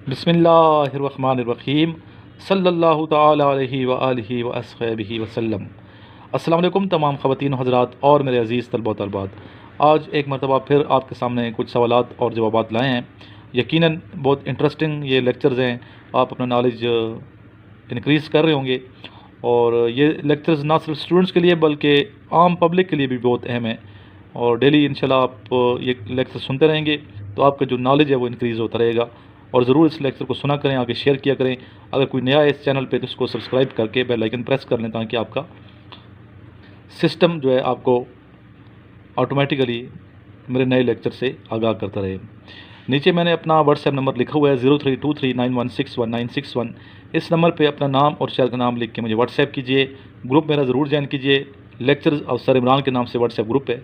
بسم اللہ الرحمن الرحیم صلی اللہ تعالی علیہ وآلہ وصحبہ وسلم۔ السلام علیکم تمام خواتین و حضرات اور میرے عزیز طلبہ و طالبات، آج ایک مرتبہ پھر آپ کے سامنے کچھ سوالات اور جوابات لائے ہیں۔ یقیناً بہت انٹرسٹنگ یہ لیکچرز ہیں، آپ اپنا نالج انکریز کر رہے ہوں گے، اور یہ لیکچرز نہ صرف اسٹوڈنٹس کے لیے بلکہ عام پبلک کے لیے بھی بہت اہم ہیں، اور ڈیلی انشاءاللہ آپ یہ لیکچر سنتے رہیں گے تو آپ کا جو نالج ہے وہ انکریز ہوتا رہے گا۔ اور ضرور اس لیکچر کو سنا کریں، آگے شیئر کیا کریں۔ اگر کوئی نیا ہے اس چینل پہ تو اس کو سبسکرائب کر کے بیل آئیکن پریس کر لیں تاکہ آپ کا سسٹم جو ہے آپ کو آٹومیٹیکلی میرے نئے لیکچر سے آگاہ کرتا رہے۔ نیچے میں نے اپنا واٹس ایپ نمبر لکھا ہوا ہے 032391619161۔ اس نمبر پہ اپنا نام اور شہر کا نام لکھ کے مجھے واٹس ایپ کیجیے۔ گروپ میرا ضرور جوائن کیجیے، لیکچرز افسر عمران کے نام سے واٹس ایپ گروپ ہے،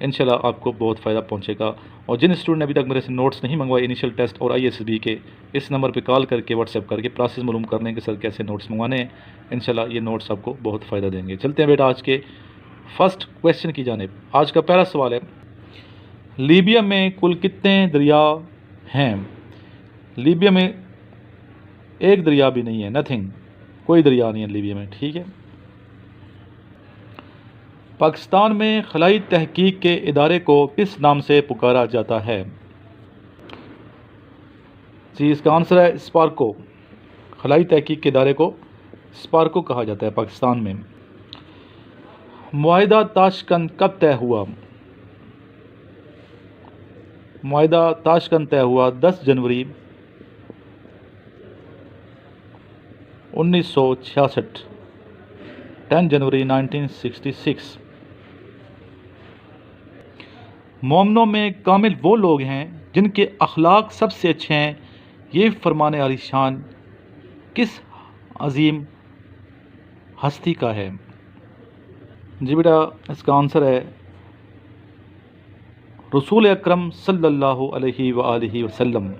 انشاءاللہ آپ کو بہت فائدہ پہنچے گا۔ اور جن اسٹوڈنٹ نے ابھی تک میرے سے نوٹس نہیں منگوائے انیشیل ٹیسٹ اور ISSB کے، اس نمبر پہ کال کر کے واٹس ایپ کر کے پروسیس معلوم کر لیں کہ سر کیسے نوٹس منگوانے ہیں۔ انشاءاللہ یہ نوٹس آپ کو بہت فائدہ دیں گے۔ چلتے ہیں بیٹا آج کے فرسٹ کویشچن کی جانب۔ آج کا پہلا سوال ہے، لیبیا میں کل کتنے دریا ہیں؟ لیبیا میں ایک دریا بھی نہیں ہے، نتھنگ، کوئی دریا نہیں ہے لیبیا میں، ٹھیک ہے۔ پاکستان میں خلائی تحقیق کے ادارے کو کس نام سے پکارا جاتا ہے؟ جی اس کا آنسر ہے اسپارکو۔ خلائی تحقیق کے ادارے کو اسپارکو کہا جاتا ہے پاکستان میں۔ معاہدہ تاشقند کب طے ہوا؟ معاہدہ تاشقند طے ہوا 10 جنوری 1966، 10 جنوری 1966۔ مومنوں میں کامل وہ لوگ ہیں جن کے اخلاق سب سے اچھے ہیں، یہ فرمان عالی شان کس عظیم ہستی کا ہے؟ جی بیٹا اس کا آنسر ہے رسول اکرم صلی اللہ علیہ وآلہ وسلم۔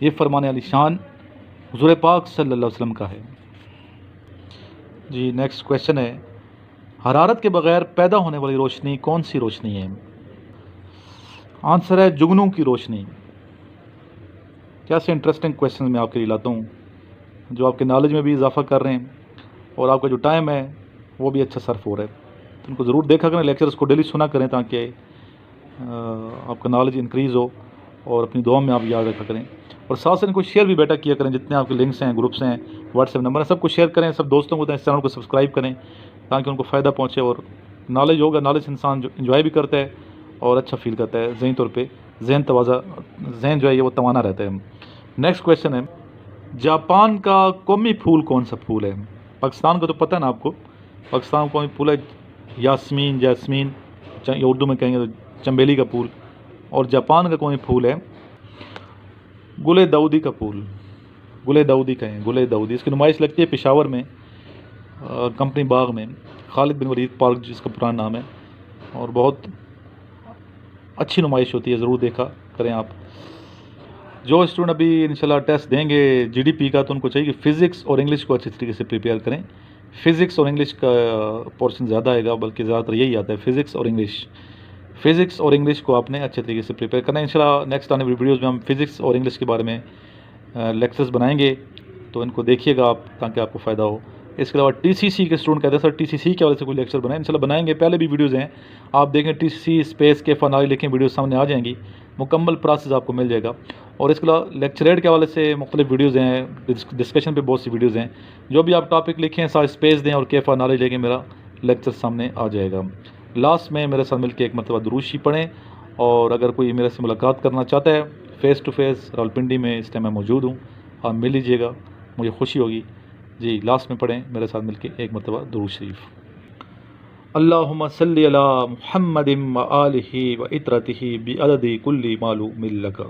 یہ فرمان عالی شان حضور پاک صلی اللہ علیہ وسلم کا ہے۔ جی نیکسٹ کویشچن ہے، حرارت کے بغیر پیدا ہونے والی روشنی کون سی روشنی ہے؟ آنسر ہے جگنوں کی روشنی۔ کیسے انٹرسٹنگ کویشچن میں آپ کے لیے لاتا ہوں جو آپ کے نالج میں بھی اضافہ کر رہے ہیں، اور آپ کا جو ٹائم ہے وہ بھی اچھا صرف ہو رہا ہے۔ تو ان کو ضرور دیکھا کریں، لیکچرز کو ڈیلی سنا کریں تاکہ آپ کا نالج انکریز ہو، اور اپنی دعا میں آپ یاد رکھا کریں، اور ساتھ سے ان کو شیئر بھی بیٹا کیا کریں۔ جتنے آپ کے لنکس ہیں، گروپس ہیں، واٹس ایپ نمبر ہیں، سب کو شیئر کریں، سب دوستوں کو دیں، اس چینل کو سبسکرائب کریں تاکہ ان کو فائدہ پہنچے، اور نالج ہوگا، نالج انسان جو انجوائے بھی کرتا ہے اور اچھا فیل کرتا ہے، ذہنی طور پہ ذہن جو ہے یہ وہ توانا رہتا ہے۔ نیکسٹ کویشچن ہے، جاپان کا قومی پھول کون سا پھول ہے؟ پاکستان کا تو پتہ ہے نا آپ کو، پاکستان کا قومی پھول ہے یاسمین، جیسمین، یا اردو میں کہیں گے تو چنبیلی کا پھول، اور جاپان کا قومی پھول ہے گل داؤدی کا پھول، گل داؤدی کہیں، گل داؤدی۔ اس کی نمائش لگتی ہے پشاور میں، کمپنی باغ میں، خالد بن ولید پارک جس کا پرانا نام ہے، اور بہت اچھی نمائش ہوتی ہے، ضرور دیکھا کریں آپ۔ جو اسٹوڈنٹ ابھی انشاءاللہ ٹیسٹ دیں گے GDP کا، تو ان کو چاہیے کہ فزکس اور انگلش کو اچھی طریقے سے پریپیئر کریں۔ فزکس اور انگلش کا پورشن زیادہ آئے گا، بلکہ زیادہ تر یہی آتا ہے، فزکس اور انگلش۔ فزکس اور انگلش کو آپ نے اچھے طریقے سے پریپیئر کرنا ہے۔ انشاءاللہ نیکسٹ آنے والی ویڈیوز میں ہم فزکس اور انگلش کے بارے میں لیکچرز بنائیں گے، تو ان کو دیکھیے گا آپ تاکہ آپ کو فائدہ ہو۔ اس کے علاوہ TCC کے اسٹوڈنٹ کہتے ہیں سر TCC کے حوالے سے کوئی لیکچر بنائیں، انشاءاللہ بنائیں گے، پہلے بھی ویڈیوز ہیں، آپ دیکھیں TCC اسپیس کے فنائی لکھیں، ویڈیوز سامنے آ جائیں گی، مکمل پروسیس آپ کو مل جائے گا۔ اور اس کے علاوہ لیکچریٹ کے حوالے سے مختلف ویڈیوز ہیں، ڈسکشن پہ بہت سی ویڈیوز ہیں، جو بھی آپ ٹاپک لکھیں ساتھ اسپیس دیں اور کیفا نالج لے کے میرا لیکچر سامنے آ جائے گا۔ لاسٹ میں میرے ساتھ مل کے ایک مرتبہ درود شریف پڑھیں، اور اگر کوئی میرے سے ملاقات کرنا چاہتا ہے فیس ٹو فیس، راولپنڈی میں اس ٹائم میں موجود ہوں، آپ مل لیجیے گا، مجھے خوشی ہوگی۔ جی لاسٹ میں پڑھیں میرے ساتھ مل کے ایک مرتبہ درود شریف۔ اللہم صلی علی محمد و آلہ و اطرتہ بعدد کل معلوم لک۔